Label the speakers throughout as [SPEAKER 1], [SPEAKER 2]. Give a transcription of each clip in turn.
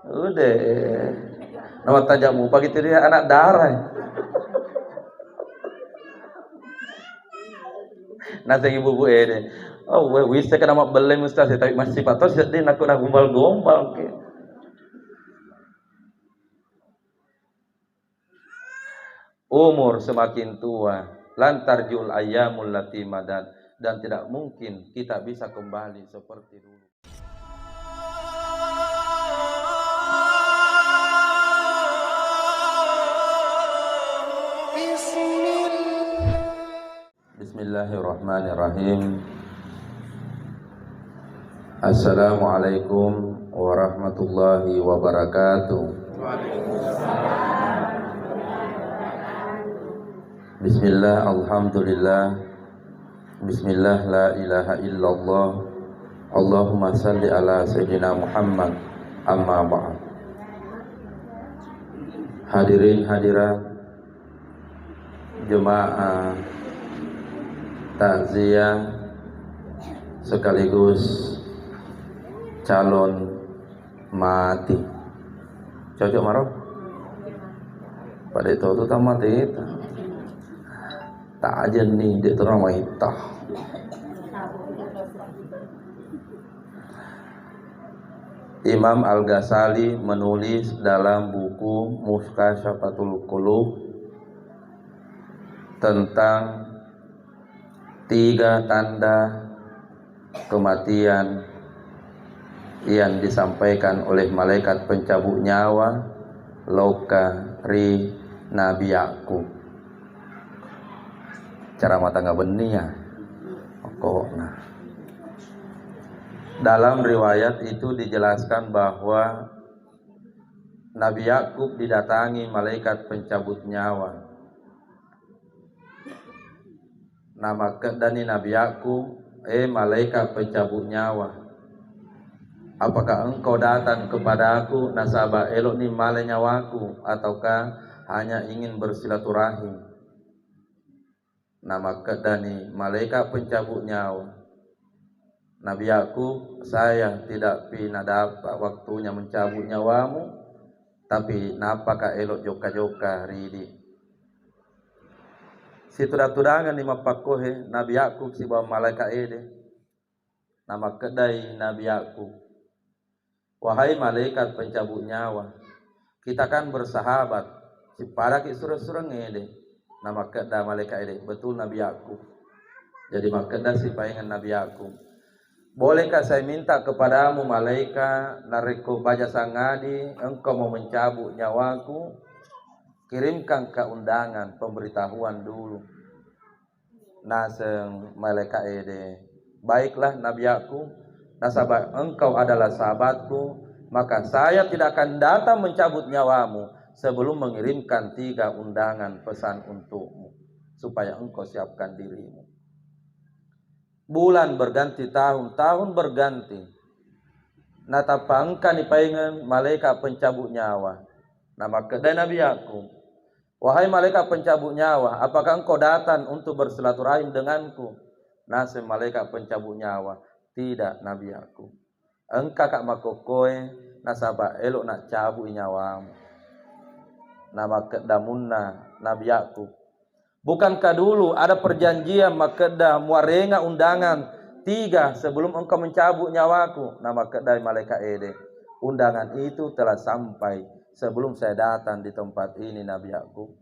[SPEAKER 1] Udah. Nama tajamu pagi itu dia anak darah. Nasa ibu-ibu ini. Oh, wis ka nama beli mustah tapi masih patos jadi nak gombal-gombal ke. Umur semakin tua, lantar jul ayamul lati madad, dan tidak mungkin kita bisa kembali seperti dulu. Bismillahirrahmanirrahim. Assalamualaikum warahmatullahi wabarakatuh. Bismillah, alhamdulillah. Bismillah, la ilaha illallah. Allahumma salli ala sayyidina Muhammad. Amma ba'd. Hadirin hadirat jemaah takziah sekaligus calon mati. Cocok marah? Pada itu mati itu. Tak aja nih dia terang itah. Imam Al-Ghazali menulis dalam buku Muskashafatul Qulub tentang 3 tanda kematian yang disampaikan oleh malaikat pencabut nyawa Loka Ri Nabi Yakub. Cara mata nggak benih ya. Nah. Dalam riwayat itu dijelaskan bahwa Nabi Yakub didatangi malaikat pencabut nyawa. Nama kedani Nabi Yakub, malaikat pencabut nyawa, apakah engkau datang kepada aku nasabah elok ni male nyawaku, ataukah hanya ingin bersilaturahim? Nama kedani malaikat pencabut nyawa, Nabi Yakub, saya tidak pina dapat waktunya mencabut nyawamu, tapi napakah elok joka-joka ridi. Si tudangan di mapakohe Nabi Yakub si bawa malaikat ede. Nama kedai Nabi Yakub, wahai malaikat pencabut nyawa, kita kan bersahabat. Si pada ki surang-surang ede. Nama kedai malaikat ede, betul Nabi Yakub. Jadi makeda si paingan Nabi Yakub. Bolehkah saya minta kepadamu malaikat nareko baja sangadi, engkau mau mencabut nyawaku, kirimkan ke undangan pemberitahuan dulu. Naseng malaikat ede, baiklah Nabi Yakub, nasabah engkau adalah sahabatku, maka saya tidak akan datang mencabut nyawamu sebelum mengirimkan 3 undangan pesan untukmu, supaya engkau siapkan dirimu. Bulan berganti tahun, tahun berganti. Natapa engkau dipaingan malaikat pencabut nyawa. Nama kedai Nabi Yakub, wahai malaikat pencabut nyawa, apakah engkau datang untuk bersilaturahim denganku? Nasem malaikat pencabut nyawa, tidak Nabi Yakub. Engkau kak makokoe nasabah elok nak cabut nyawamu. Nama kedamunna Nabi Yakub, bukankah dulu ada perjanjian makeda muarenga undangan 3 sebelum engkau mencabut nyawaku? Nama kedai malaikat ede, undangan itu telah sampai sebelum saya datang di tempat ini Nabi Yakub.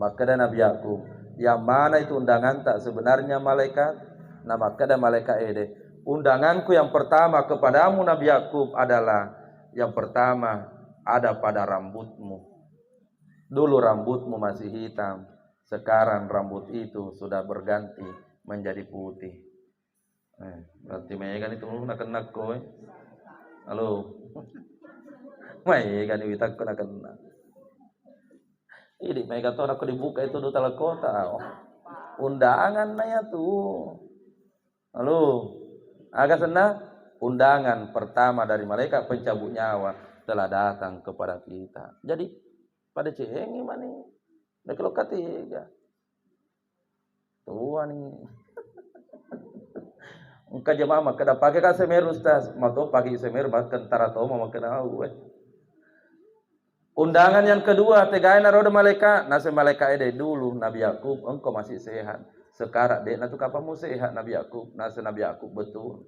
[SPEAKER 1] Maka Nabi Yakub, yang mana itu undangan tak sebenarnya malaikat? Nama kedai malaikat ede, undanganku yang pertama kepadamu Nabi Yakub adalah yang pertama ada pada rambutmu. Dulu rambutmu masih hitam, sekarang rambut itu sudah berganti menjadi putih. Berarti megan itu nak kena kowe. Halo. Megan itu tak kena. Ini megan tuh aku dibuka itu duta kota. Undangan nanya tuh. Halo. Agak senang. Undangan pertama dari malaikat pencabut nyawa telah datang kepada kita. Jadi pada ceng gimana nih? Dah kalau ketiga. Tua nih. Engkau jemaah maka dah pakai kan semeru ustaz. Mato pakai semeru makan tarato mau makan au. Undangan yang kedua, tegai naroda malaikat, nase malaikat ede dulu Nabi Yakub, engkau masih sehat. Sekarang dek natu kapamu sehat Nabi Yakub, nase Nabi Yakub betul.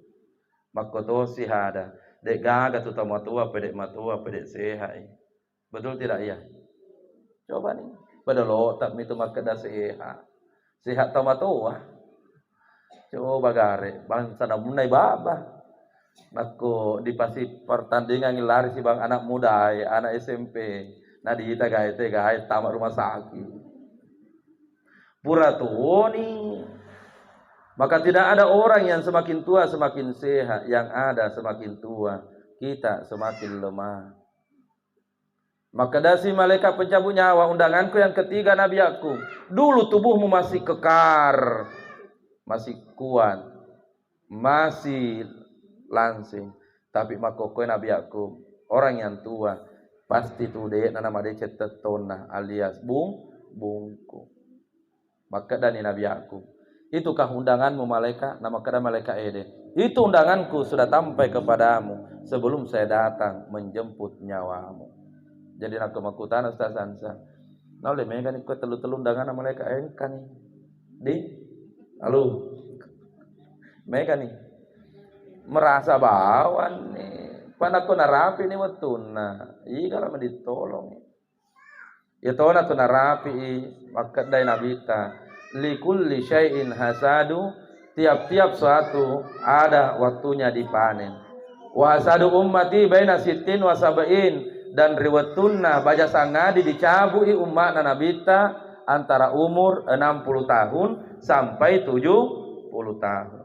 [SPEAKER 1] Makoto si hada, dek gaga tu matua, pedek sehat. Betul tidak ya? Coba nih, pada lo tak mitu makada sehat. Sehat matua. Coba gare, bangsa namunai baba. Nako di pasi pertandingan lari si bang anak muda, anak SMP. Nah di kita gaya tamat rumah sakit. Pura tuoni. Maka tidak ada orang yang semakin tua semakin sehat, yang ada semakin tua kita semakin lemah. Maka dasi malaikat pencabut nyawa, undanganku yang ketiga Nabi Yakub. Dulu tubuhmu masih kekar, masih kuat, masih langsing, tapi makokoi Nabi Yakub orang yang tua pasti tu dek nama dia cetetona alias bungku. Maka dari Nabi Yakub, itukah undanganmu malaikat? Nama kada malaikat ede, itu undanganku sudah sampai kepadamu sebelum saya datang menjemput nyawamu. Jadi nak kemakutan Ustaz Sansa nole megan ikut telu undangan malaikat engkan di halo megan nih merasa bawan nih panako narapi nih watuna kalau ditolong ya tona tu narapi maka dai nabita likulli syai'in hasadu, tiap-tiap suatu ada waktunya dipanen. Wa hasadu ummati baina sittin wa sab'in, dan riwatuna baja sangadi dicabui umatna nabita antara umur 60 tahun sampai 70 tahun.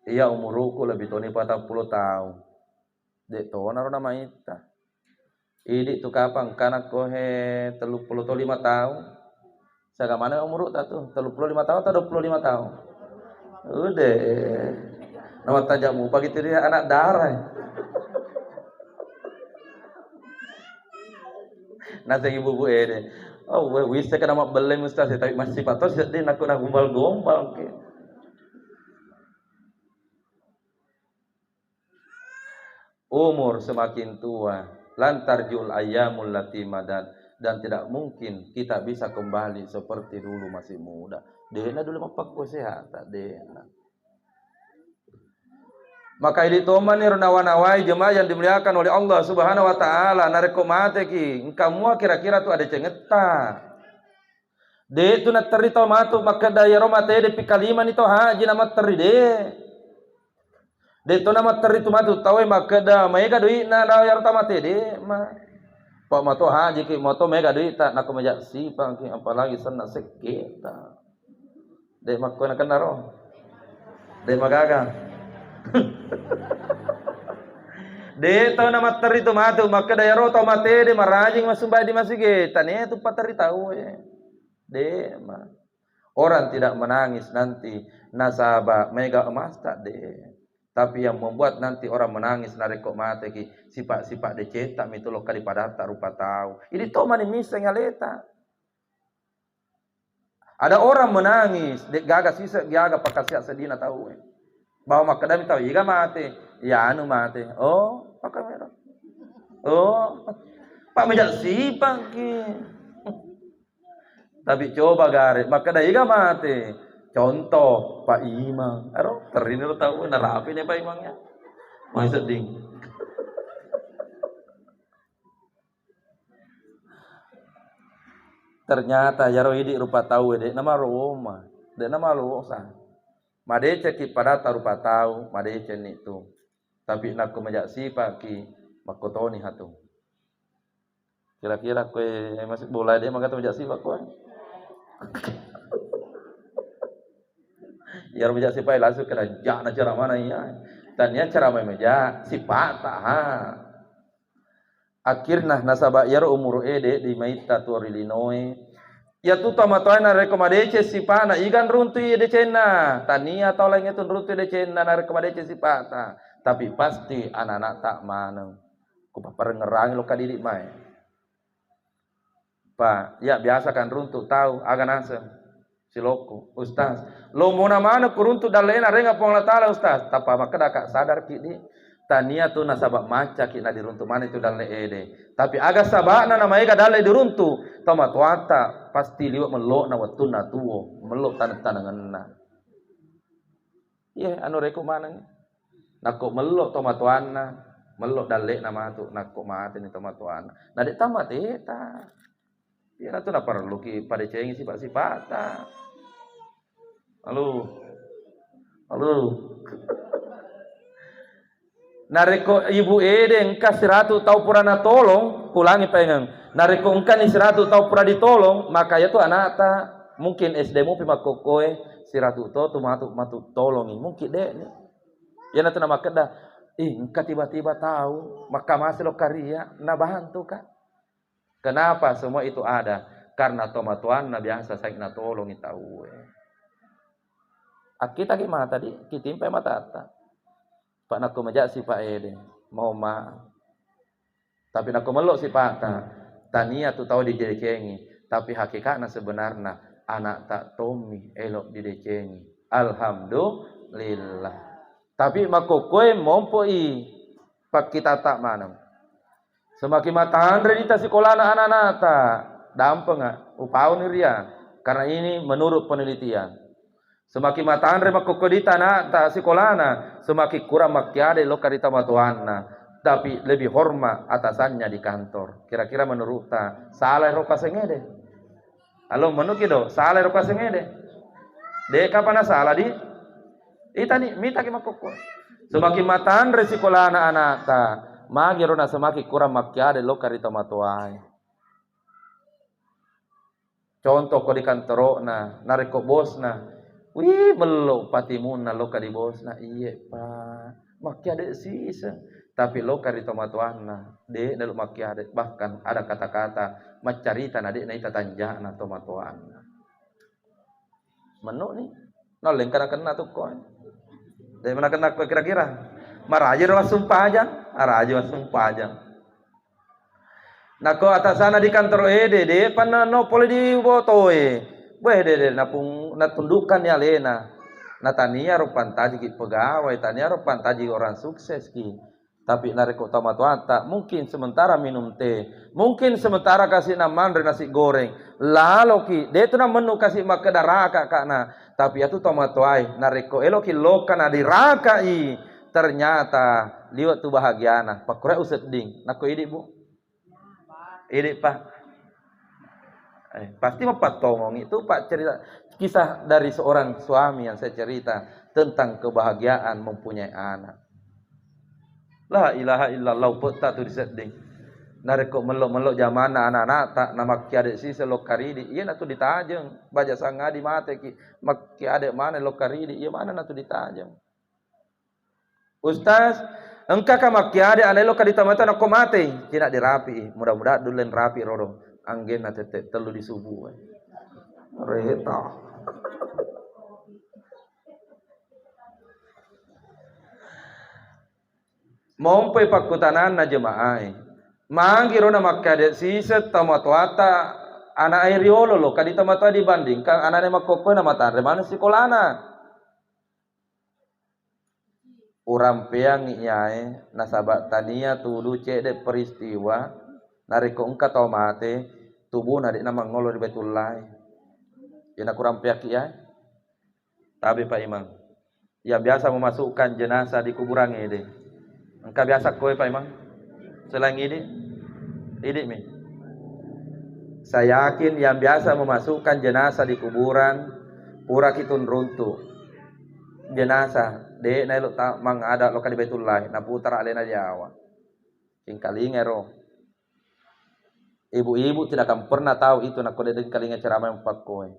[SPEAKER 1] Iya umuruku lebih toni 40 tahun. Dek tona ro nama ita. Idi tu kapang kana kohe 35 tahun. Sagamana umur tak tuh 35 tahun atau 25 tahun. Udah. Nama tajamu pagi tadi anak darah. Nasa ibu-ibu ini. Oh, wis ka nama belem ustaz tapi masih patos din aku na gombal-gombal ke. Umur semakin tua, lantar jul ayyamul lati madat, dan tidak mungkin kita bisa kembali seperti dulu masih muda. Dena dulu mapakko sehat, dena. Maka ini toman ni nawanawai jemaah yang dimuliakan oleh Allah Subhanahu wa taala, nareko mate ki, kamu kira-kira tu ada cengeta. De tu na terito matu maka daya romate de pikalima ni to haji nama teride. De to nama terito matu tawe maka da mega doi na daya tamate de ma. Pak mato haji ki moto mega doi ta nak majak sipang ki apalagi sana seketa. De makko na kanaro. De magaga. De to nama terito matu maka daya ro tamate de marajing masumbay di masige tane tu patari tahu de ma. Orang tidak menangis nanti nasabah mega emas tak de. Tapi yang membuat nanti orang menangis nareko mate ki sifat-sifat dicetak mitolog kali pada rupa tahu. Ini to mani miseng aleta. Ada orang menangis, dek gaga sisa gaga pakasya sedina tahu. Bahwa makadami tahu iga mate, ya anu mate. Oh, pakamera. Oh, Pak menjak sipang ki. Tapi coba garet, makada iga mate. Contoh Pak Imam, aro terini lo tahu narapi nih Pak Imamnya, masih seding. Ternyata yaro ini rupa tahu dek nama Roma, dek nama Losa. Madece ki pada rupa tahu, madece itu. Tapi nak kemajak sipak ki makotoni hatu. Kira-kira kue masih bola dia maka kemajak sipak kue. Ya rujak sipai langsung kena jana cara mana ya. Tanya cara meja sifat ha. Akhirnya nasabah yar umur ede di Maita tu Illinois. Ya tu tamatoy na rekomendasi sipana igan runtu ede cena. Tania atau lain itu runtu ede cena na rekomendasi sipata. Tapi pasti anak-anak tak mana. Ku paparengerang lo kadiri mai. Pak, ya biasa kan runtu tahu agan asem. Siloko ustaz lo mona mana kuruntu dalena renga pong la taala ustaz tapa maka dak sadar kini tania tu nasabak maca kina diruntu mana itu dalle ede tapi aga sabana nama ega dalle diruntu toma tuata pasti liwat melok na watuna tuo melok tananganna iya anu reko mana nakko melok toma tuana melok dalle nama tu nakko mate ni toma tuana na de tamat eta iya tu na perlu ki pada cengi sifat-sifata halo nareko ibu ede engka 100 tau purana tolong pulangi pengen nareko engka ni 100 tau pura ditolong maka ya tu anata mungkin SD mu pima kokoe 100 tu matu tolongi mungkin deh ya natu nama kedah engka tiba-tiba tahu maka masih lo karya na bantu kak kenapa semua itu ada karena tomatuan na biasa saya na tolongi tahu kita gimana tadi kitimpe mata Pak naku majak si Pak Ede mau tapi naku melok si Pak tania tu tahu didecengi tapi hakikatnya sebenarnya anak tak tomi elok didecengi alhamdulillah tapi makokoe mompoi pak kita tak mana semakin mataan redita sekolah anak-anak tak dampeng upau niria karena ini menurut penelitian semakin mataan rema kokodita na ta sekolahna semakin kurang makiade lo karita matuanna tapi lebih hormat atasannya di kantor kira-kira menurut ta salah roka sengede halo menurut kido salah roka sengede de kapan salah di itani mita ki makoko semakin mataan re sekolahna anak ta magi rona semakin kurang makiade lo karita matuai contoh ko di kantorona nareko bosna wih belum patimun na loka di bosna iya pak makia ada sisa tapi loka di tomatuana de dalu makia ada bahkan ada kata-kata macarita na de na ita tanjana tomatuana menu nih noleng kena tuh kau dari mana kena kira-kira maraji langsung pajang araji langsung pajang nako atasana di kantor de panano poli di botoe dede napung natundukan ya lena natania rupan taji pegawai tania rupan taji orang sukses ki tapi nareko tamatuata mungkin sementara minum teh mungkin sementara kasih namandre nasi goreng lalu ki dia tu na menu kasih makedaraka kakna tapi itu tamatuai nareko eloki lokan adirakai ternyata liwat tu bahagiana pakure uset ding nako idik bu idik pak pasti Bapak tolong itu Pak cerita kisah dari seorang suami yang saya cerita tentang kebahagiaan mempunyai anak. La ilaha illallah peta tu diseding. Nareko melok zamana anak-anak tak nama kiade si selok karidi iya natu ditajeng baja sanga di mate ki mak kiade mana lok karidi iya mana natu ditajeng. Ustaz engka ka mak kiade ane lok kadi tamata nak mate tidak dirapi mudah-mudahan dulen rapi rodong anggen tete telu di subuh reta mompe pakutanan na jemaah manggiro na makkade siset tamatwata anak airiolo lo kadi tamatwa dibandingkan anane makoko na matare mana sekolahna urang peang iyae nasabak tania tulu cede peristiwa nariko engka tau mate tubuh nadik nama ngolo di Baitullah ina kurang pihak ya tapi Pak Imam yang biasa memasukkan jenazah di kuburan ini engka biasa kowe Pak Imam selain ini mi saya yakin yang biasa memasukkan jenazah di kuburan pura kitun runtuh jenazah de na lo ta mang ada lo di Baitullah na putar alena Jawa singkalingero ibu-ibu tidak akan pernah tahu itu nak kode kalinya ceramah yang pakoi.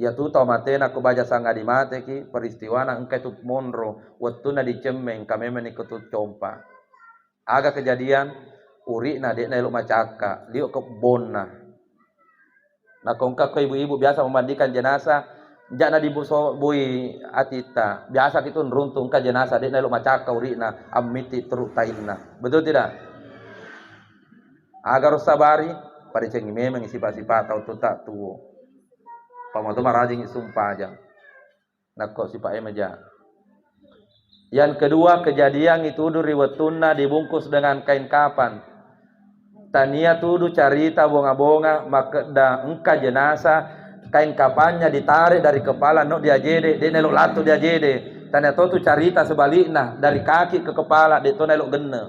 [SPEAKER 1] Ya tu tau mate nak baca sangga di mate ki peristiwa nak engkai tu monro waktu na di cemeng kami menikut compa. Aga kejadian uri na dek na lu macaka liuk ke bona. Nak kongka ke ibu-ibu biasa memandikan jenazah jana di bui atita biasa gitu runtung ke jenazah dek na lu macaka uri na amiti teruk tainna betul tidak? Agar sabari pada cengi memang sifat-sifat atau tak tuo pamatu marajing sumpah aja nak kok sifat emaja Yang kedua, kejadian itu riwetuna dibungkus dengan kain kapan. Tania tuduh carita bonga-bonga makda engka jenazah kain kapannya ditarik dari kepala no dia jede dia nelok latu dia jede. Tania tu carita sebaliknya dari kaki ke kepala dia tu nelok gene.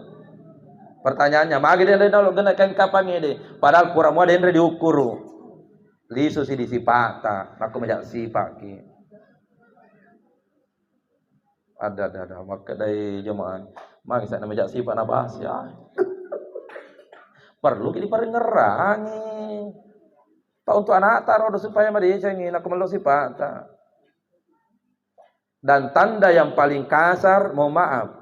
[SPEAKER 1] Pertanyaannya, magi dia nelok gene kain kapannya deh. Padahal kurang mua dia diukur. Lisu si disipata, aku menjak sipaki. Ada maka dari jemaah. Magi saya menjak sipak na bahas ya. Perlu kita ngerangi. Pak untuk anak taruh supaya mereka ingin aku melu sifat. Dan tanda yang paling kasar, mohon maaf.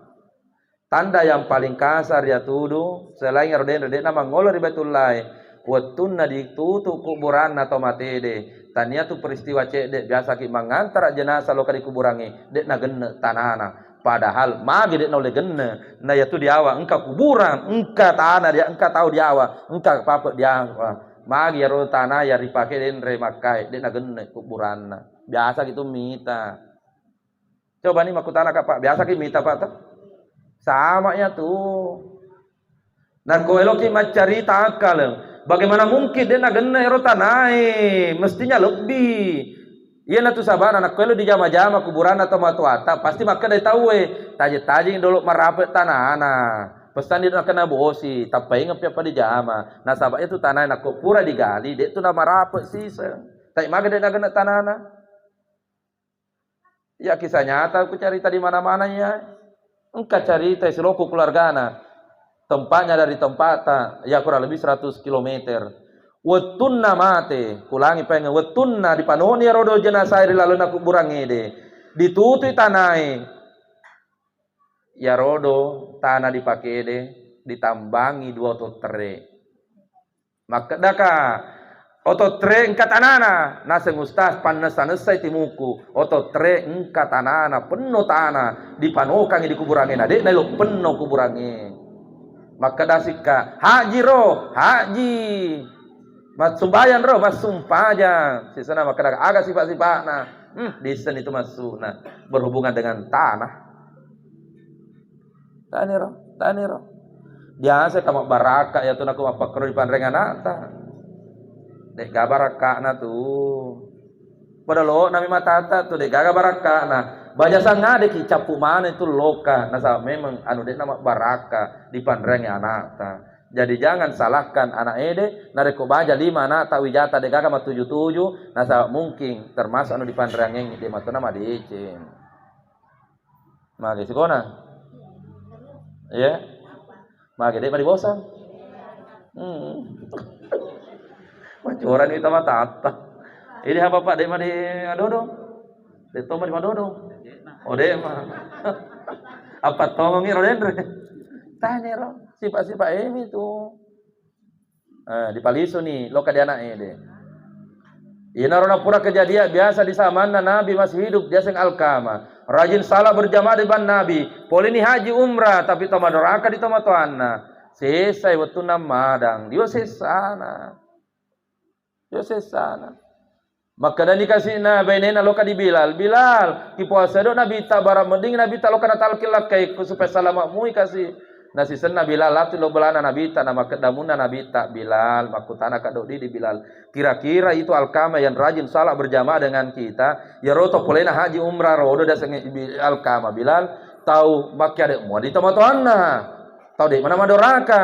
[SPEAKER 1] Tanda yang paling kasar ya tuduh selain roden nama ngolor di Baitullah. Watunna ditutup kuburan atau matede. Tania tu peristiwa cek biasa ki mengantar jenazah lo di kuburangi. Dek na genne tanana. Padahal magi dek noleh genne, na yaitu diawa, engka kuburan, engka tanah dia, engka tahu diawa, engka apa diawa, magi ya ro tanah ya dipakai den remakai, dek na genne kuburan, biasa gitu mita. Coba nih maku tanah pak, biasa gitu mita pak tuh, sama ya tuh. Nah ko eloki macari takal, bagaimana mungkin dek na genne ro tanah, mestinya lebih. Iya na tu sabana nak kalau di jama-jama kuburan atau matuata pasti maka dari tahu taji-taji dulu merapet tanah ana pesan dia nak kena bosi tapi ingat apa di jama nah sahabat itu tanah nak pura digali dia tu nak merapet sisa tak maga dia nak kena tanah ana ya kisah nyata aku cari tadi mana-mana ya engkau cari tes seloku keluarga ana tempatnya dari tempat ya kurang lebih 100 km. Wetunna mate kulangi pengen wetunna di panoni rodo jenazah lalu nak kuburan ide ditutui tanai ya rodo tanah dipakai de ditambangi 2 ototre maka daka ototre engkat tanana naseng ustaz panes-panesai timuku ototre engkat tanana penuh tanah dipanokangi di kuburan ade nelo penuh kuburannya maka dasika haji ro haji mas sumbayan roh mas sumpah aja si sana maka agak sifat-sifat nah disen itu masuk nah berhubungan dengan tanah tani roh biasa kamu baraka ya tuh aku apa kerja panrengan nata dek gabaraka na tuh pada lo nami matata tuh dek gaga baraka nah baca sanga dek capu mana itu loka nah memang anu dek nama baraka di panrengan nata. Jadi jangan salahkan anak ede nareko baja 5 anak tak wijata de gaga ma 77 nasa mungkin termasuk anu di pandrangeng de matuna ma diecen. Mage sikona. Ya. Mage de mari bosan. Macoran itu mah tata. Ini apa Pak de mari adodo. De to mari madodo. Oh de mah. Apa tongongi rodendre. Tanya ro. Sifat-sifat ini tuh di Palisu nih lo ke anak deh ina rona pura kejadian biasa di zamana Nabi masih hidup dia seng alkama rajin salah berjamaah di ban Nabi polini haji umrah tapi toma doraka di toma tuanna selesai waktu namadang dia sesana maka dan dikasih na bainena lo ka di Bilal ki puasa do Nabi ta bara mending Nabi ta lo kana talkil lakai supaya salamak mui kasih nasi senna Bilal lati lo belana Nabi ta nama kedamuna Nabi ta Bilal makutana kadok di Bilal kira-kira itu alkama yang rajin salah berjamaah dengan kita ya roto polena haji umrah rodo dasang alkama Bilal tahu makya dek muadi tamatuanna tahu dek mana madoraka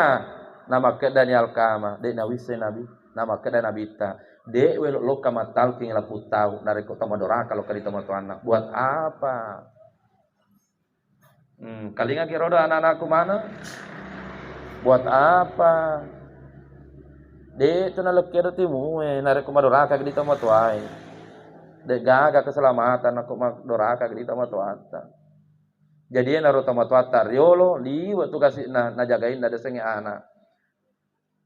[SPEAKER 1] nama kedani alkama dek nawise Nabi nama kedani Nabi ta dek welo lo kama talking laku tahu nareko tamadoraka lo kadi tamatuanna buat apa kalinga kiroda anak-anakku mana? Buat apa? De itu nalekero timu nareko madoraka gedi tama tuai. De gaga keselamatan aku madoraka gedi tama tuata. Jadi naro tama tuata riolo liwat tu kasih na jagain ada senge anak.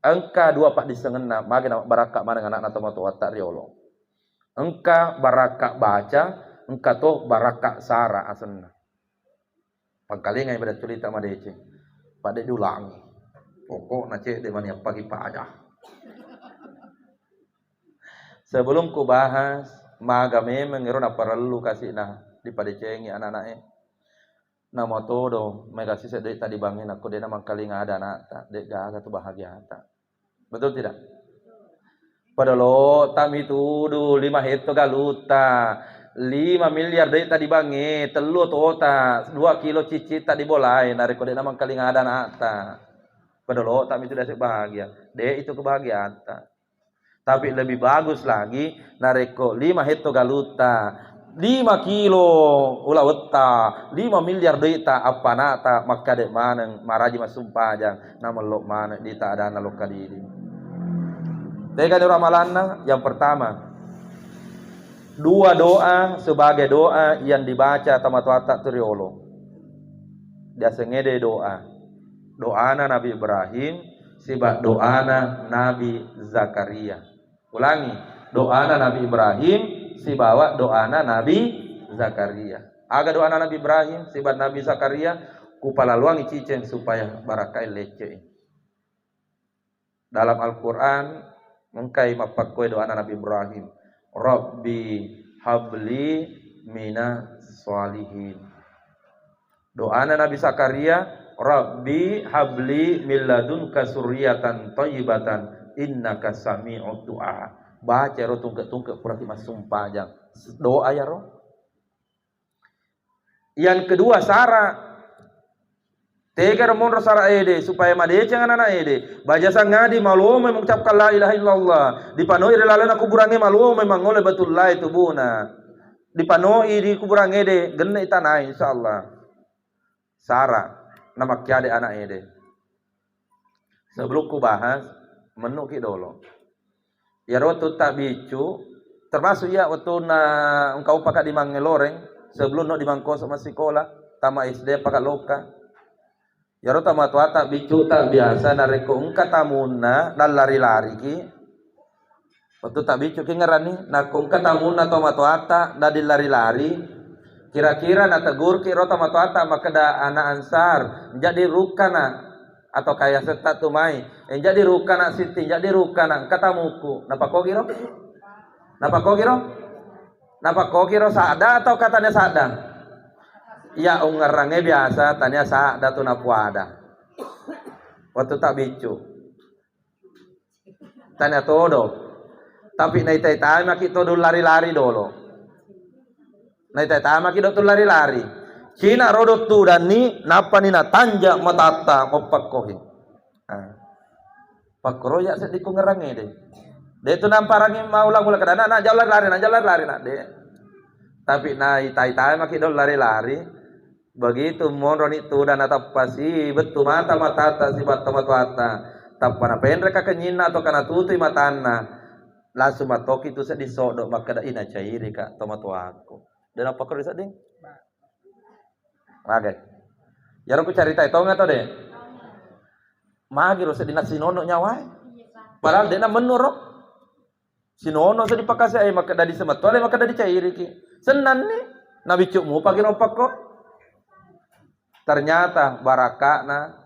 [SPEAKER 1] Engka 2 pak disengena mage na baraka mana anak tama tuata riolo. Engka baraka baca, engka to baraka sara asenna. Pangkalingan pada cerita madece pada diulangi pokok nace de mania pagi aja sebelum ku bahas maga memang ngero na perlu kasih nah di pada cengi anak-anaknya Nama todo mereka sih dek tadi bangin aku dia nama kali nggak ada anak tak dek gaga tuh bahagia tak betul tidak? Padahal tami tuduh 5 hektar galuta 5 miliar dek tadi bangin telu tota 2 kilo cicit tak dibolai narik kode nama kali nggak ada anak tak padahal tami tidak bahagia dek itu kebahagiaan tak tapi lebih bagus lagi nareko 5 hektar galuta 5 kilo ulah wetta 5 miliar dita apa nata maka dek maneng maraji masumpajang nama lok mana dita ada na loka diri tega ramalanna yang pertama 2 doa sebagai doa yang dibaca tamat-wata teriolo dia sengede doana Nabi Ibrahim sibak doana Nabi Zakaria ulangi doana Nabi Ibrahim si bawa doana Nabi Zakaria. Aga doana Nabi Ibrahim, si bat Nabi Zakaria, kupala luangi ciceng supaya barakai lece. Dalam Al-Quran, mengkai mapakoi doana Nabi Ibrahim. Rabbi habli mina sholihin. Doana Nabi Zakaria, Rabbi habli milladunka suryatan thayyibatan innaka sami'ud du'a. Baca ro tungke purati mas sumpajang doa ya ro. Yang kedua sara tegar mon sara ede supaya madece ngana ede baca sangadi malume mengucapkan la ilaha illallah dipanoi relalana kuburange malume mangole batul la itu buna dipanoi di kuburan ede genne tanah insyaallah sara nama kiade anak ede. Sebelum ku bahas menu ki dolo ya rotu tak bicu termasuk ya waktu na engkau pakai di Mangeloreng sebelum no di Mangkos sama sekolah tama SD pakai loka ya rotu tamat tak bicu tak biasa nareko engka tamuna dan lari-lari ki waktu tak bicu ki ngerani naku engka tamuna tamat wata dan lari-lari kira-kira na tegur ki rotu tamat wata maka da anak ansar jadi rukana atau kayak setat tumai jadi rukana siti jadi rukana katamuku napa kogiro sada atau katanya sada ya ungarangnya biasa tanya sada tu napuada waktu tak bicu tanya todo tapi nai tai maki todo lari-lari dolo nai tai maki do lari-lari Cina rodot tu dan ni napa ni na tanja matata mopakohi. Pakroya sedih ku ngerangi deh. Dia tu namparangi maulang-ulang kadana na jalan lari na deh. Tapi na tai maki dol lari-lari. Begitu monron itu dan atap pasi betul mata si bata mata. Tapana pendre ka kenyina atau kana tutui matana. Langsung matoki tu sedih sodok maka da ina cairi ka tomato aku. Dan apa kau sedih? Oke. Ya aku cerita itu nggak tau deh. Magi rasa di nasi nono nyawa. Padahal dia menurut sinono sedih pakasih ay maka dari sematole maka dari cairi ki. Senan nih. Nabi cukmu pagi ropak kok. Ternyata barakana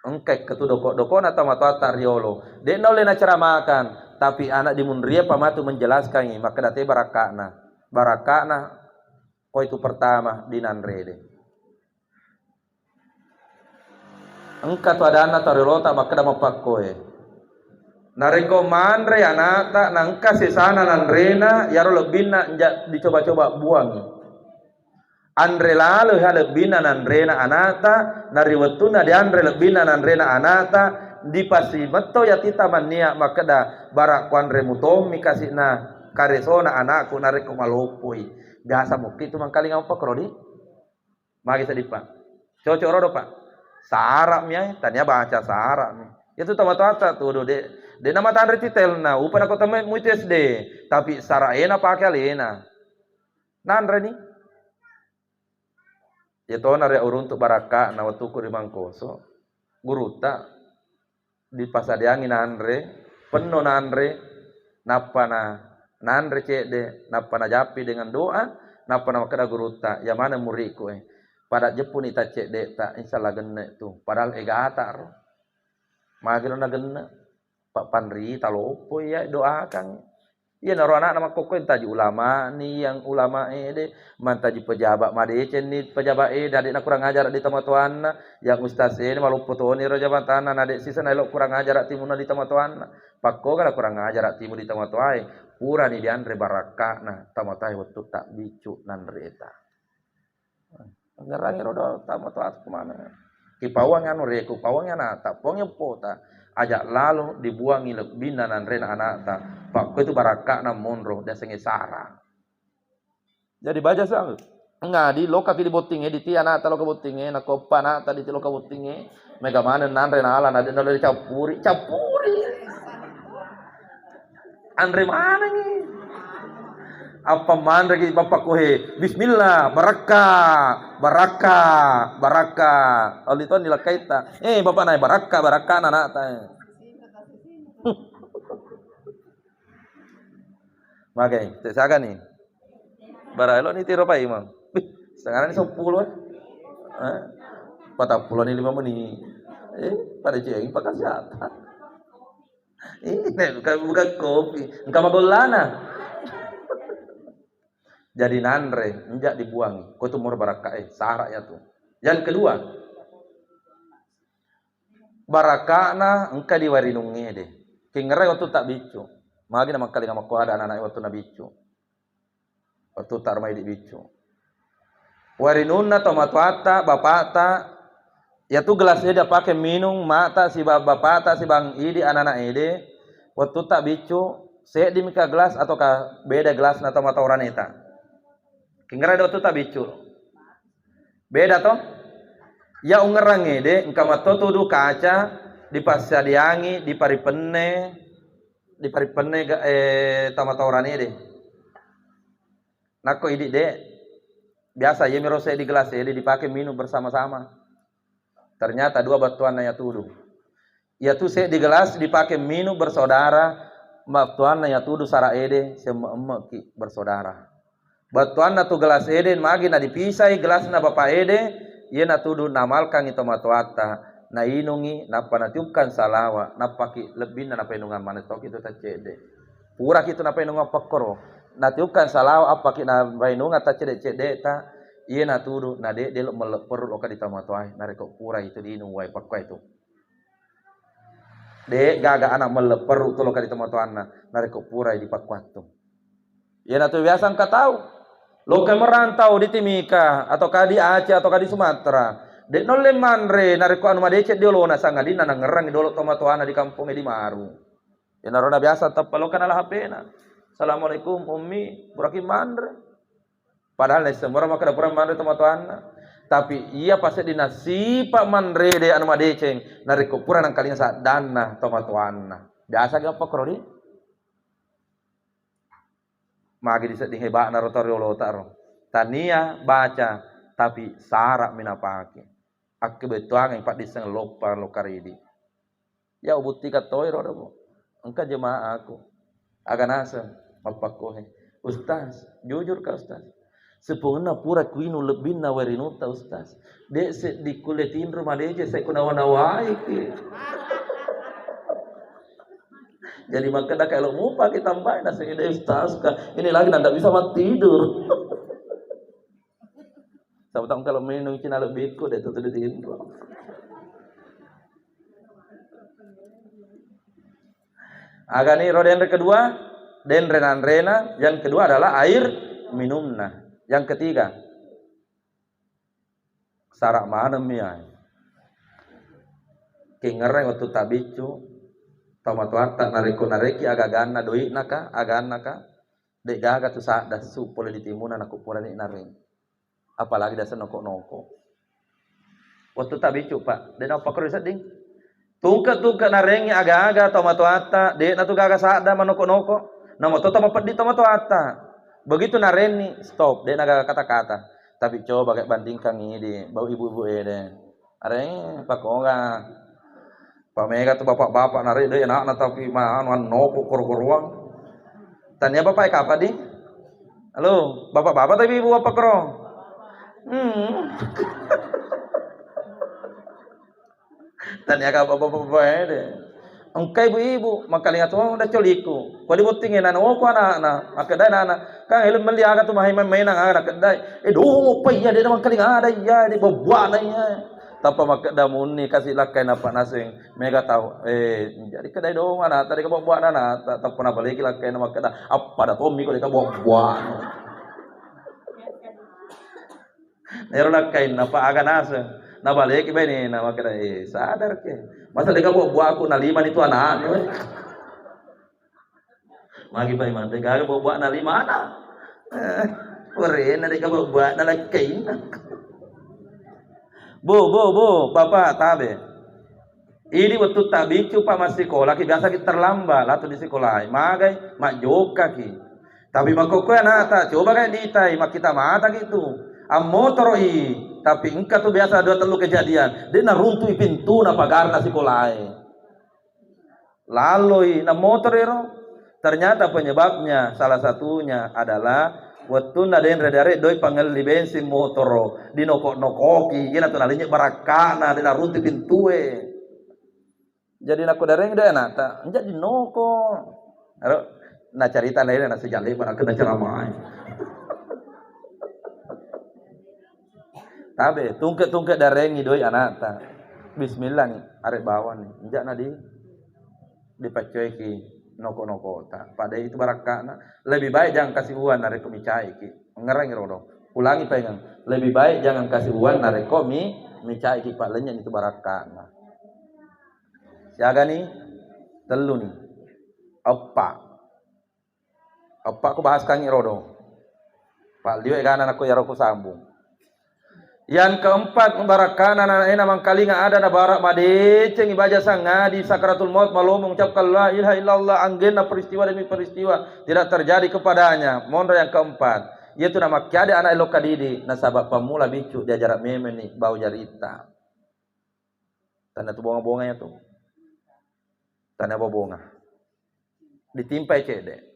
[SPEAKER 1] engkek ketu doko na tamato tariolo. Dia noleh na cara makan. Tapi anak di Munria pamatu menjelaskan maka date barakana ko itu pertama di nanrede. Engka tu ada anak tarirota maka dah mapakkoe. Nareko manre anata nangka sesana nanrena yaro lebina dicoba-coba buang. Andre lalu ha lebina nanrena anata nariwetuna di andre lebina nanrena anata dipasi meto ya tita mania maka dah barak kuanre mutomi kasihna karesona anakku nareko malopoi. Biasa mukti itu mangkali ngapa krodi? Magi sedipa. Cocok rodo Pak. Saramnya tanya baca saram itu tamat-tata tuh de nama tandre titel na upana kota muito SD tapi saraena pakai alena nandre ni ya to nare urun tu baraka na watu ku rimangkoso guruta di pasadiangi nandre penno nandre napana nandre cede napana japi dengan doa napana makada guruta ya mana muriku pada jepun ita cek dek tak insyaallah genne tu padahal ega atar magiro na genne Pak Pandri talopo ya doakan Iya naro anak nama koko taji ulama nih yang ulama deh mantaji pejabat madecen nih pejabat dari nak kurang ajar di tempat tuan yang ustaz ini malu potoni ro jabatan nadek sisa nelo kurang ajar timuna di tempat tuan pakko kala kurang ajar timu di tempat tuai pura nih dianre baraka nah tempat tuai waktu tak bicu nan reta ngerangi rodo tempat tuai kemana kipawang anu reku pawangnya nata pawangnya pota ajak lalu dibuangi lebih nan rena anak ta pak itu baraka na monro dan senge sara jadi baca sang ngadi loka di botinge di tiana ta loka botinge na kopa na ta di loka botinge mega mana nan rena ala na di capuri andre mana ni apa mandre ki bapak kohe bismillah baraka alito nila kaita bapak nai baraka na ta Makai, saya nih. Baraelo nih tiro pa imam. Sekarang ini 10 patah puluh nih 5 menit. Pada ceng pakai siapa? Ini bukan kopi. Engkau magolana. Jadi nanre, enjak dibuang. Kau tuh mur baraka saraknya tuh. Yang kedua, barakana engkau diwarinungi deh. Kingere waktu tak bicu. Magi nama kali nama ko ada anak-anak waktu na bicu. Waktu tak ramai di bicu. Warinunna tomatuata bapata ya tuh gelasnya dia pakai minum mata si bapata si bang idi anak-anak ide waktu tak bicu saya di mika gelas ataukah beda gelas na tomata oraneta. Kingera waktu tak bicu. Beda toh? Ya ungerang ide engka matoto du kaca dipasadiangi diparipenne tamata orane deh. Nako ini deh. Biasa ya mirose di gelas ya dipakai minum bersama-sama. Ternyata 2 batuan ya tuduh. Ya tuh saya di gelas dipakai minum bersaudara. Batuan ya tuduh sara ede semua ki bersaudara. Batuan na tu gelas ede magi na dipisai gelas na bapak ede. Ia na tuduh namalkan itu matuata. Na inungi na panatiupkan salawa na paki lebih na penungan manetok itu tacede pura kitu na penungan pakoro na tiupkan salawa apa ki na penungan tacede ta ieu na tudu na de meleper loka di tamatoai na reko pura itu di inung wai pakko itu de gaga anak meleper tu loka di tamatoanna na reko pura di pakwatu ieu na tu biasa ka tahu loka merantau di Timika atau di Aceh atau di Sumatera. Dek nolle manre nareko anu madecet diolo na sangadina nangerang dolo tomatoana di kampung di Maru. Ya narona biasa tapalokan ala hapena. Assalamualaikum ummi, buraki manre. Padahal semua orang makada pura manre tomatoana. Tapi iya pasti dinasipa manre de anu madeceng nareko pura nang kalinya saat dana tomatoana. Biasa ge apa krodi? Magi disedih hebak narotoriolo taro. Tania baca tapi sarak minapake. Aku betuang yang pak diseng lopa lokaridi. Ya ubuti katoi rodo. Engkau jemaah aku. Agan asa mapakohe. Ustaz, jujur ka ustaz. Sepuna pura kuinu lebih nawarinuta ustaz. Dek se di kuletin rumah deje saya kunawanawai ki. Jadi maka dah kalau mupa kita tambahin nasi ide ustaz ka. Ini lagi ndak bisa mati tidur. Sabutang kalau minum Cina lebih ku deh tuh ditin. Agak nih roden kedua den renan rena yang kedua adalah air minumna. Yang ketiga sarak mana mia. Kingereng waktu tabicu tomatuata nareki agak gana doi naka agan naka dek gaga tu saat dah supole di timunan aku pura ni nareng. Apalagi dasar noko-noko. Waktu tak bicu pak, dia apa kerja ding? Tungka narengnya aga-aga tomatoata, dia natu gaga sada manoko-noko, nama toto mapedi tomatoata. Begitu nareni stop, dia naga kata-kata. Tapi coba kayak bandingkan ini, bau ibu-ibu deh. Areng pak onga, pamega tu bapak-bapak nare dia anak tapi mah noko kor-koruang. Tanya bapak apa ding? Halo, bapak-bapak tapi ibu apa kro? Tanya ka apa deh. engkai ibu-ibu makalinga tu udah coliku ko di botingin na ko anak akadai anak kan ilmu meli aga tu main anak akadai do pa iya de makalinga ada iya di bobwana iya tanpa makada muni kasih lakai napa nasing mega tahu jadi kedai do anak tadi ka bobwana na tanpa na balik lakai na makada apa da tomi ko ka bobwana nero lakai napa aga nasing na balik ba ni na makada sadar ke masa deka buah aku na 5 itu anak magi bay man deka buah na 5 anak ore na deka buah na lakai bu bapak tabe ini waktu tabi cupa masih sekolah ki biasa kita terlambat atau di sekolah magai mak joka ki tapi makoko anak ta coba kan ditai mak kita mata gitu motor tapi engkau tuh biasa 2-3 kejadian dia na runtuh pintu na pagar na sekolah lalu na motor itu ternyata penyebabnya salah satunya adalah waktu na den redare doi panggil di bensin motor di nokok-nokoki ina tuh nalinya barakana di na runtuh pintu jadi nak kudareng dia na ta jadi nokok na cerita lain na sejali para kena ceramah tabe tungke darengi doi anak ta bismillah nih arek bawa nih injak na dipacueki noko ta pada itu barakana lebih baik jangan kasih uang arek komicai ki ngereng rodo ulangi pengen lebih baik jangan kasih uang arek komi micai ki palenya itu barakana siaga nih telu nih apa aku bahas kangi rodo pak liwe ganan aku ya roku sambung. Yang keempat membarakana anak mangkalinga ada na barak madeceng ibaja sanga di sakaratul maut malu mengucapkan la ilaha illallah anggena peristiwa demi peristiwa tidak terjadi kepadanya. Mondro yang keempat yaitu nama kiade anak elok kadidi nasabab pemula bicu dia jarak memen nih bau jarita tanda tu bonga-bonganya tuh tanda bonga ditimpai cede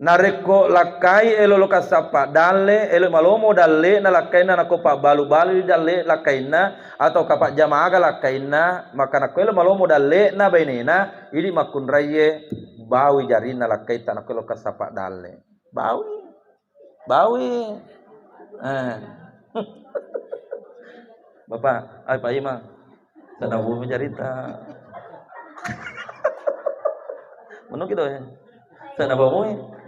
[SPEAKER 1] nareko lakai elo lokasapa dalle elo malomo dalle na lakaina na kopa balu-balu dalle lakaina atau kapak jamaaga lakaina maka na elo malomo dalle na bainena ini makun raye bawi jarina lakaita na elo kasapa dalle bawi bapak ay Pak Imam sana bumi jarita menung kido ya sana bumi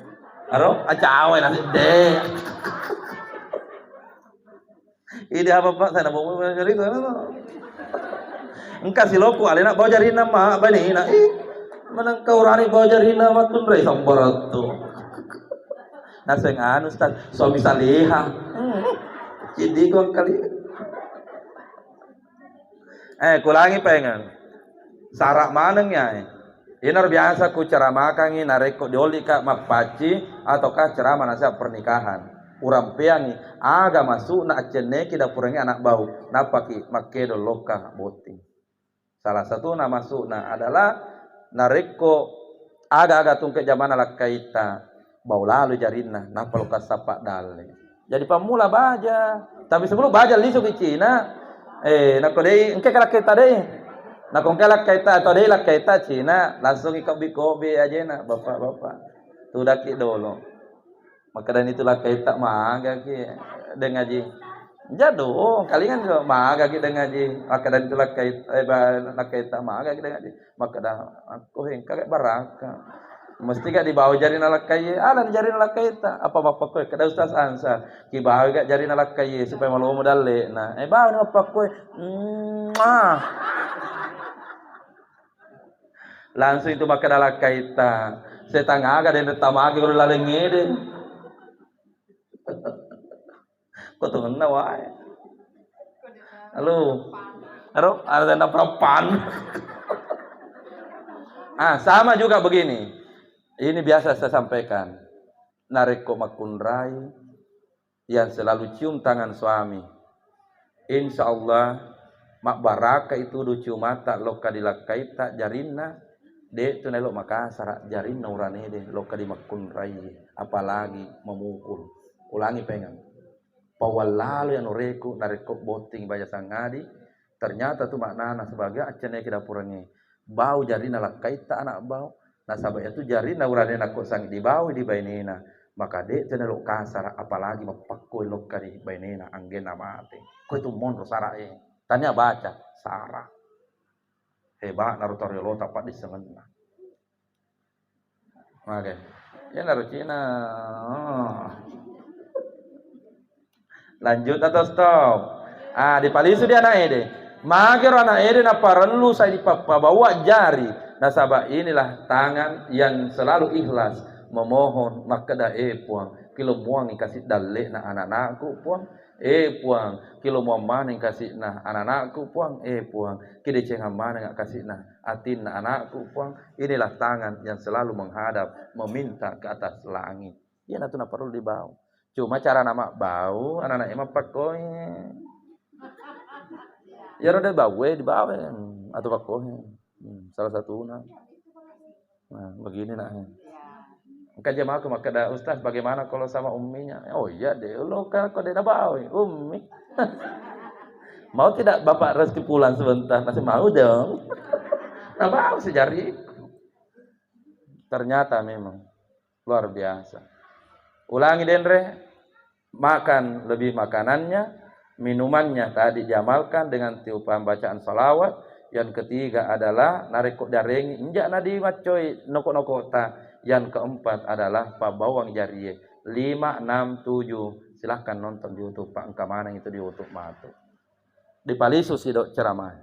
[SPEAKER 1] aro acawe nasi deh ini apa pak sana mau cari itu engkau siloku alena bawa jari nama bani na mana kau rani bawa jari nama tun rei sambarat tu naseng anu ustaz suami saliha jadi kau kali kulangi pengen sarak manengnya inar biasa ku ceramah kangi nareko dioli ka mapaci ataukah ceramah nasihat pernikahan urang peangi aga masuk na acene ki dapurangi anak bau napaki makedo loka boting salah satu na masuk na adalah nareko aga tungke zaman ala kaita bau lalu jarina napa loka sapak dale jadi pemula baja tapi sebelum baja lisu ke Cina nakodei engke kala kita deh nah kung kalak kaita atau deh lak kaita Cina langsung ikobi aja na bapak tu daki dolo maka dan itulah kaita maaga ki dengaji jado kalingan maaga ki dengaji maka dan itulah kaita lak kaita maaga ki dengaji maka dah aku hengka baraka mesti gak dibawa jari nalak kaye alan jari nalak kaita apa bapak kowe kada ustaz ansa ki bawa gak jari nalak kaye supaya malu modal le nah bawa ni bapak kowe langsung itu maka dalam kaita setengah agak dan tamaga kalau laleng ngede kau tuh ngena wae halo ada tanda prapan sama juga begini ini biasa saya sampaikan nareko makunrai yang selalu cium tangan suami insya Allah mak baraka itu cium mata loka dilakaita jarina de tu nelo Makassar jarin naurane de loka di makun rai apalagi memukul ulangi pengen pawalalu yang noreku nareko boting baja sangadi ternyata tu maknana sebagai acene kita purangi bau jari nalakai ta anak bau nasabaya tu jari na urane na ko sang di bau di bainena maka de tena lo kasar apalagi mapakko lo kari bainena anggena mate ko itu mon sarae tanya baca sara hebat narutorio lo tapat di sengenna oke ya narucina lanjut atau stop di palisu dia anak ede magero anak ede na parelu saya dipabawa jari nasabah inilah tangan yang selalu ikhlas memohon makada puang kilo muang kasih dalle na anak-anakku puang puang kilo muang mana kasih na anak-anakku puang puang kide cengang mana kasih na atin na anakku puang inilah tangan yang selalu menghadap meminta ke atas langit ya na tu na perlu dibawa cuma cara nama bau anak-anak emang pakoy ya rada bau dibawa atau pakoy salah satu nah begini nah kan jemaah ke maka ustaz bagaimana kalau sama umminya oh iya deh lo kan kau dah bau ummi mau tidak bapak rezeki pulang sebentar masih mau dong nah bau sejari ternyata memang luar biasa ulangi Dendre makan lebih makanannya minumannya tadi diamalkan dengan tiupan bacaan salawat yang ketiga adalah narikuk darengi injak nadi macoy noko-noko ta yang keempat adalah pabawang jariye 5, 6, 7 silahkan nonton di YouTube Pak engka mana itu di YouTube matu di palisu sidok ceramah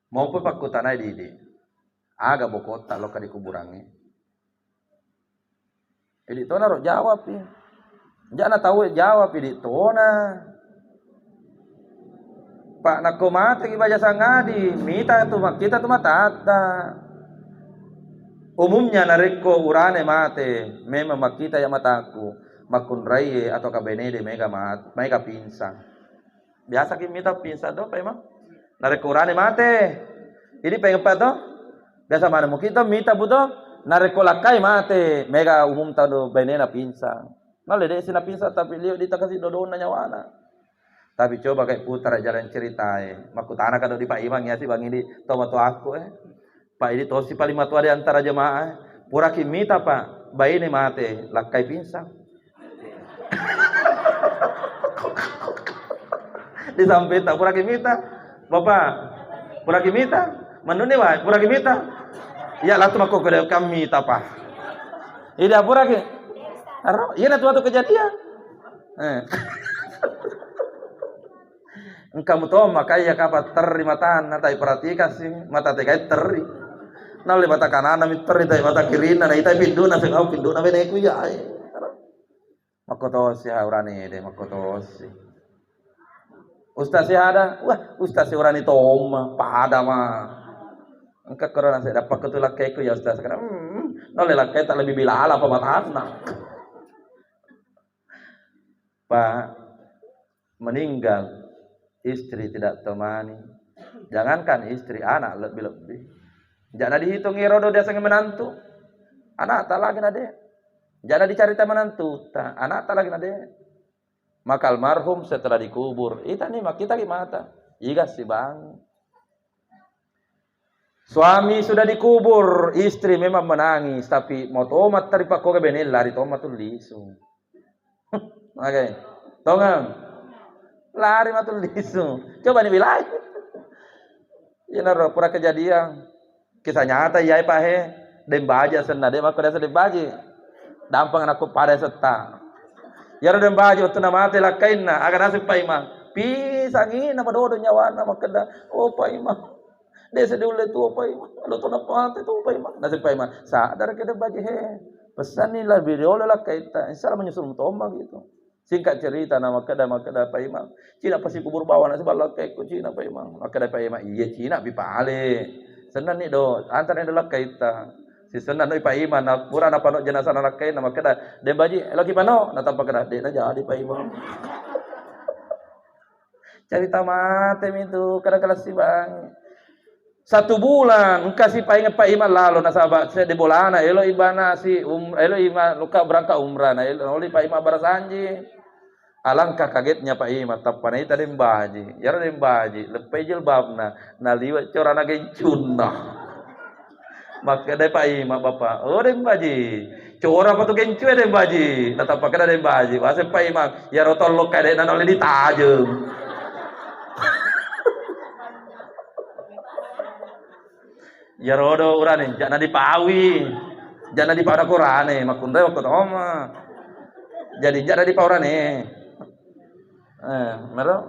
[SPEAKER 1] maupun Pak kutanai di aga bokota lo kadi kuburangi jadi tona ro jawab ya jangan tahu jawab di tona Pak nako mate ki baja sangadi mita tu kita tu matata umumnya nareko urane mate memang makita ya mataku makun raye atau kabenede mega mat mega pinsang biasa ki mita pinsang do pa emang nareko urane mate ini pengepat do biasa mana mo kita mita buto nareko lakai mate mega umum tado benena pinsang nale de sina pinsang tapi liu ditakasi dodona nyawana tapi coba kayak putar jalan ceritain makutana kado di Pak Imang ya sih bang ini tomato aku Pak ini tosi paling matua di antara jemaah pura kimita Pak bayi ini mate lakai pinsang disampaikan pura kimita bapak pura kimita menuni wah pura kimita ya lah tuh aku kode kami Pak ini pura ki iya nanti waktu kejadian engkau tahu makanya kapan teri mata nanti perhatikan sih mata tekai teri nali mata kanan nami teri tapi mata kiri nana itu pindu nasi kau pindu nami neku ya makotosi urani deh makotosi ustaz sih ada wah ustaz sih urani toma pada mah engkau korona saya dapat ketulak keku ya ustaz karena nali lakai tak lebih bila ala pematahna Pak meninggal istri tidak temani jangankan istri anak lebih-lebih jangan dihitung irodo dia sangat menantu anak tak lagi nade jangan dicarita menantu anak tak lagi nade maka almarhum setelah dikubur itu nih mak kita gimana iya sih bang suami sudah dikubur istri memang menangis tapi mau tomat tadi pak kok benel lari tomat tuh lisu oke tongang lari matul lisu coba nih wilayah ya naro pura kejadian kisah nyata ya pahe dem baja senna dem aku desa dem baji dampang aku pada seta ya dem baji utuna mate lakaina agar nasib paima pisangin nama dodo nyawana makeda oh paima desa dulu tu paima lo tu napa tu paima nasib paima sadar ke dem baji he pesan ni lah video lah kaita insyaallah menyusul mutoma gitu singkat cerita nama kada Pak Imam Cina pasti kubur bawah nasi balak kayak ku Cina Pak Imam makada Pak Imam iya Cina bipale senan ni do antara adalah kaita si senan do Pak Imam na pura na pano jenazah anak kain nama kada dem baji lagi pano na tanpa kada de na jadi Pak Imam cerita mate itu kada si bang 1 bulan kasih paingat Pak Imam lalu nasabah saya di bolana elo ibana si elo ima luka berangkat umrah na elo oli Pak Imam barasanji Alangkah kagetnya Pak Ima tapanai tadi baji, ya ada baji, lepai jilbabna, naliwat corana gencuna. Maka ada Pak Ima bapak, oh ada baji, cora apa tuh gencu ada baji, nata pakai ada baji, wasep Pak Ima, ya rotol lo kayak ada oleh ditajem. Ya rodo urane, jangan dipawi, jangan dipawi kurane, makundai waktu oma. Jadi jangan dipaurane. Mereka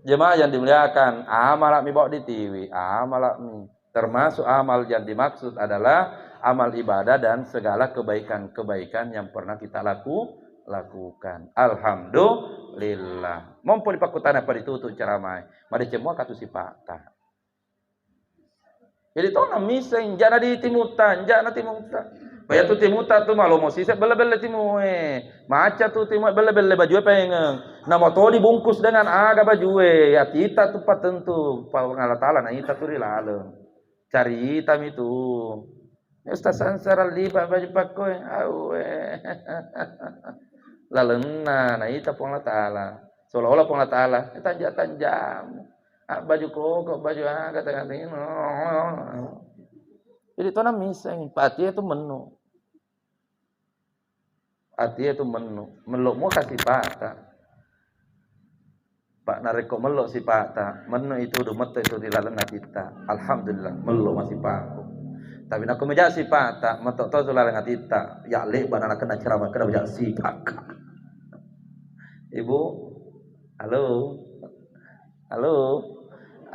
[SPEAKER 1] jemaah yang dimuliakan, amal mi bawa di TV, amal mi termasuk amal yang dimaksud adalah amal ibadah dan segala kebaikan-kebaikan yang pernah kita lakukan. Alhamdulillah. Mampu dipakutan apa ditutup ceramah. Mari semua katu sifat. Jadi tahu na miseng jangan ditimutan, jangan timutan. Baya tu timuta tu malo mo sisa bela-bela timu maca tu timu bela-bela baju pengen. Nama to dibungkus dengan aga baju ya kita tu patentu pa Allah taala na ita tu rilale. Cari hitam itu. Ustaz sansara liba baju pakoy awe. Lalena na ita pa Allah taala. Seolah-olah pa Allah taala tanjam. Baju kok baju aga tengah-tengah. Jadi tu na miseng pati itu menu. Artinya itu meluk mau kasih patah. Pak nareko meluk si patah. Menu itu udah metu itu di dalam kita. Alhamdulillah meluk masih paku. Tapi nak menjadi si patah, metu tu dalam kita. Ya lebar anak kena ceramah kena menjadi si patah. Ibu, halo, halo.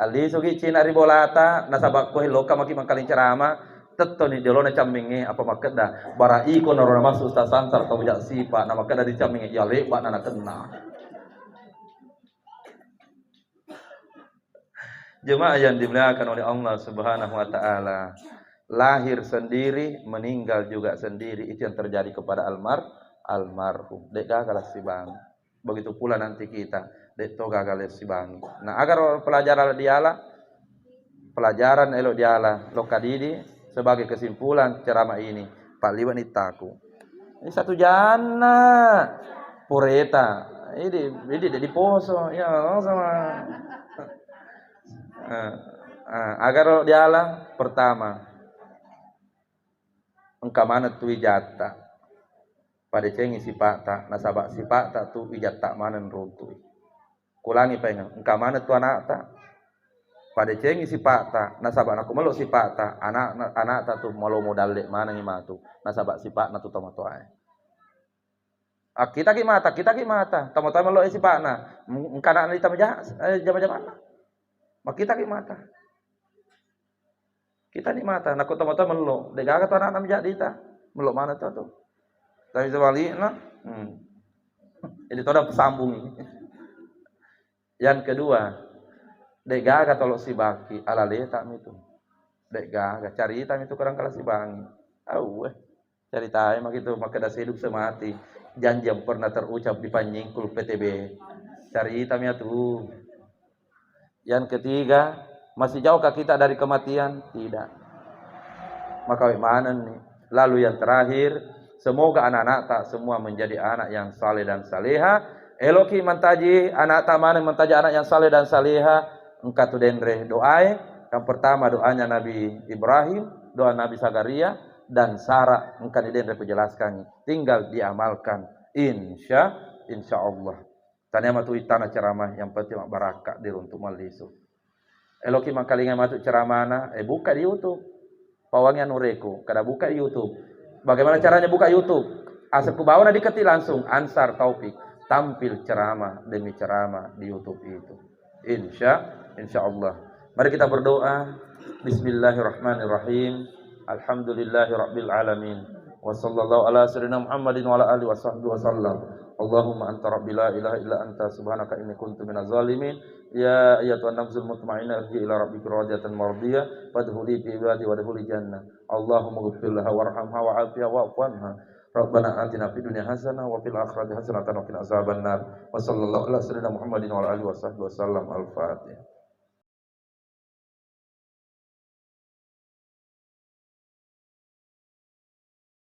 [SPEAKER 1] Ali sugi cina ribolata nasabak ko hiloka maki mangkalin ceramah. Tetto ni jolone camingi apa makeda bara iko narona masuk ustaz sansar atau bijak sipa nama makeda di camingi ya lebat nana kena. Jemaah yang dimuliakan oleh Allah Subhanahu wa taala, lahir sendiri, meninggal juga sendiri, itu yang terjadi kepada almarhum. Dek gagal si bang. Begitu pula nanti kita, dek to gagal si bang. Nah, agar pelajaran elok diala lokadidi sebagai kesimpulan ceramah ini, Pak Liwan itaku. Ini satu jana pureta. Ini di poso ya sama. Agar diala pertama engkau mana tu wijata pada cengi sipata nasabak sipata tu wijata mana runtuh. Kulangi pengen engkau mana tu anak ta pada cengi sipata nasabak aku meluk sipata anak ta tu malu modal dek mana ngimatu nasabak sipatna tu tomotoai. Kita ki mata tomotoai meluk sipatna engkana ni tamaja jama-jama. Mak kita ki mata. Kita ni mata nak tomotoai meluk dek gaga tu anak namja dita meluk mana tu. Tapi sebalik nah. Jadi tu ada pesambung ini. Yang kedua, dek gaga tolok si baki ala letak itu. Dek gaga cari hitam itu kurang kalah si bangi. Cari tahu mak itu maka dah hidup semati. Janji yang pernah terucap di Panjingkul PTB. Cari hitam ya tuh. Yang ketiga, masih jauhkah kita dari kematian? Tidak. Maka bagaimana nih? Lalu yang terakhir, semoga anak-anak tak semua menjadi anak yang saleh dan saleha. Eloki mantaji anak tamane mantaji anak yang saleh dan saleha. Engkau tu denre doai. Yang pertama doanya Nabi Ibrahim, doa Nabi Zakaria dan Sarah. Engkau di denre penjelaskan. Tinggal diamalkan. Insya Allah. Tanya matu itana ceramah yang penting barakah di runtuh malisu. Eloki makalingan matu ceramana. Buka di YouTube. Pawangnya nureku. Kada buka di YouTube. Bagaimana caranya buka YouTube? Asal ku bawa diketi langsung Ansar Taufik tampil ceramah demi ceramah di YouTube itu. Insya Allah. Mari kita berdoa. Bismillahirrahmanirrahim. Alhamdulillahirabbil alamin. Wa sallallahu ala sayyidina Muhammadin wa ala alihi washabbihi wasallam. Allahumma anta rabbi la ilaha illa anta subhanaka inni kuntu minaz zalimin. Ya ayyatuhan nafsul mutmainnah irji ila rabbika radiyatan mardiyah fadkhuli fi ibadi wadkhuli jannah. Allahumma ighfir laha warhamha wa'afiha wa'fu anha. Rabbana atina fid dunya hasanah wa fil akhirati hasanah wa qina azabannar. Wa sallallahu ala sayyidina Muhammadin wa ala alihi washabbihi wasallam. Al-Fatihah.